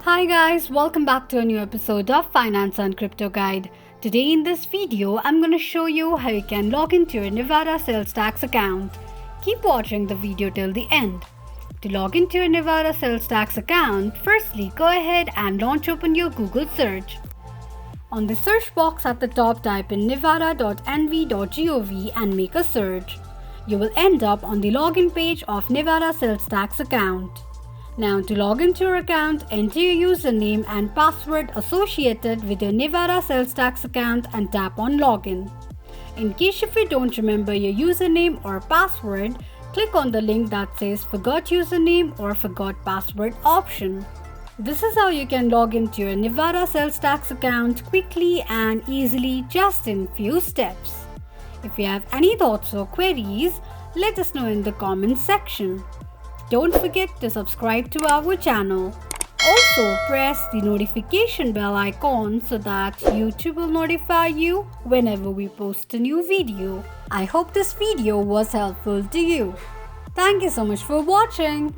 Hi guys, welcome back to a new episode of Finance and Crypto Guide. Today in this video, I'm going to show you how you can log into your Nevada sales tax account. Keep watching the video till the end. To log into your Nevada sales tax account, firstly go ahead and launch open your Google search. On the search box at the top, type in nevada.nv.gov and make a search. You will end up on the login page of Nevada sales tax account. Now to log into your account, enter your username and password associated with your Nevada sales tax account and tap on login. In case if you don't remember your username or password, click on the link that says forgot username or forgot password option. This is how you can log into your Nevada sales tax account quickly and easily just in few steps. If you have any thoughts or queries, let us know in the comments section. Don't forget to subscribe to our channel. Also, press the notification bell icon so that YouTube will notify you whenever we post a new video. I hope this video was helpful to you. Thank you so much for watching.